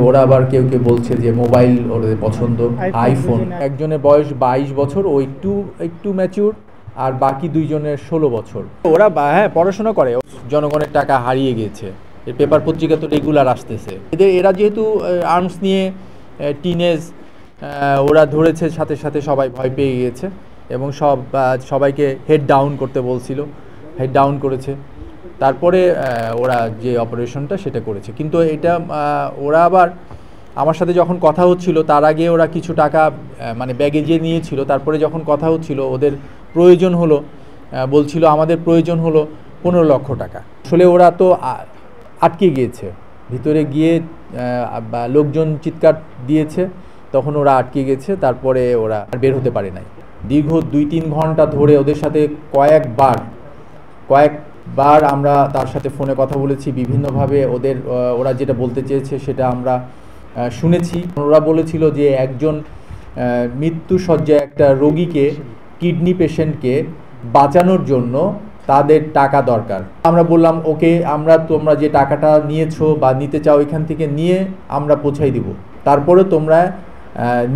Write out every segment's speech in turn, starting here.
ওরা আবার কেউ কেউ বলছে যে মোবাইল ওদের পছন্দ, আইফোন। একজনের বয়স 22 বছর, ও একটু একটু ম্যাচিউর, আর বাকি দুইজনের 16 বছর। ওরা হ্যাঁ পড়াশোনা করে, জনগণের টাকা হারিয়ে গেছে। এর পেপার পত্রিকা তো রেগুলার আসতেছে। এরা যেহেতু আর্মস নিয়ে টিনেজ, ওরা ধরেছে, সাথে সাথে সবাই ভয় পেয়ে গিয়েছে এবং সবাইকে হেড ডাউন করতে বলছিল, হেড ডাউন করেছে। তারপরে ওরা যে অপারেশনটা সেটা করেছে। কিন্তু এটা ওরা আবার আমার সাথে যখন কথা হচ্ছিল তার আগে ওরা কিছু টাকা মানে ব্যাগেজে নিয়েছিল। তারপরে যখন কথা হচ্ছিল ওদের প্রয়োজন হলো, বলছিল আমাদের প্রয়োজন হলো 15 লক্ষ টাকা। আসলে ওরা তো আটকে গিয়েছে ভিতরে গিয়ে, লোকজন চিৎকার দিয়েছে, তখন ওরা আটকে গেছে। তারপরে ওরা বের হতে পারে নাই। দীর্ঘ 2-3 ঘন্টা ধরে ওদের সাথে কয়েকবার আমরা তার সাথে ফোনে কথা বলেছি বিভিন্নভাবে। ওরা যেটা বলতে চেয়েছে সেটা আমরা শুনেছি। ওরা বলেছিল যে একজন মৃত্যুশয্যায় একটা রোগীকে, কিডনি পেশেন্টকে বাঁচানোর জন্য তাদের টাকা দরকার। আমরা বললাম ওকে, তোমরা যে টাকাটা নিয়েছো বা নিতে চাও এখান থেকে নিয়ে আমরা পৌঁছাই দিব। তারপরে তোমরা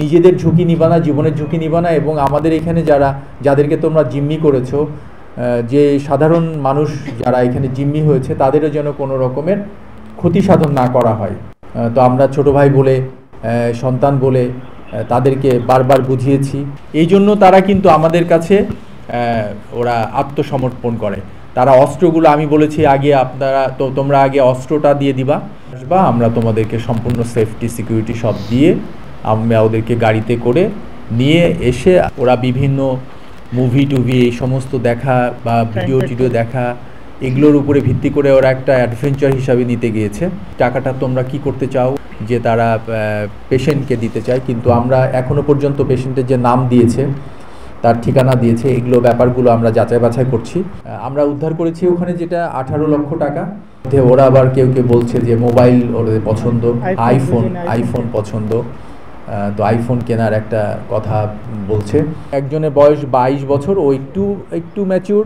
নিজেদের ঝুঁকি নিবা না, জীবনের ঝুঁকি নিবা না, এবং আমাদের এখানে যাদেরকে তোমরা জিম্মি করেছো, যে সাধারণ মানুষ যারা এখানে জিম্মি হয়েছে তাদেরও যেন কোনো রকমের ক্ষতি সাধন না করা হয়। তো আমরা ছোট ভাই বলে, সন্তান বলে তাদেরকে বারবার বুঝিয়েছি। এই জন্য তারা কিন্তু আমাদের কাছে ওরা আত্মসমর্পণ করে। তারা অস্ত্রগুলো, আমি বলেছি আগে তোমরা আগে অস্ত্রটা দিয়ে দিবা, বা আমরা তোমাদেরকে সম্পূর্ণ সেফটি সিকিউরিটি সব দিয়ে আমরা ওদেরকে গাড়িতে করে নিয়ে এসে, ওরা বিভিন্ন মুভি টুভি এই সমস্ত দেখা বা ভিডিও দেখা, এগুলোর উপরে ভিত্তি করে ওরা একটা অ্যাডভেঞ্চার হিসাবে নিতে গিয়েছে। টাকাটা তোমরা কি করতে চাও, যে তারা পেশেন্টকে দিতে চায়, কিন্তু আমরা এখনো পর্যন্ত পেশেন্টের যে নাম দিয়েছে, তার ঠিকানা দিয়েছে, এগুলো ব্যাপারগুলো আমরা যাচাই বাছাই করছি। আমরা উদ্ধার করেছি ওখানে যেটা 18 লক্ষ টাকা। ওরা আবার কেউ কেউ বলছে যে মোবাইল ওদের পছন্দ, আইফোন পছন্দ, তো আইফোন কেনার একটা কথা বলছে। একজনের বয়স 22 বছর, ও একটু ম্যাচিউর,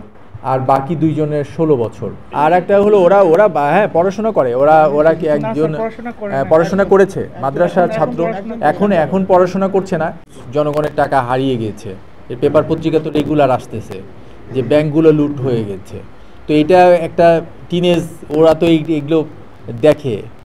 আর বাকি দুইজনের 16 বছর। আর একটা হলো ওরা হ্যাঁ পড়াশোনা করে। ওরা কি একজন পড়াশোনা করেছে, মাদ্রাসার ছাত্র। এখন পড়াশোনা করছে না, জনগণের টাকা হারিয়ে গেছে। এর পেপার পত্রিকা তো রেগুলার আসতেছে যে ব্যাংকগুলো লুট হয়ে গেছে। তো এটা একটা টিনেজ, ওরা তো এগুলো দেখে।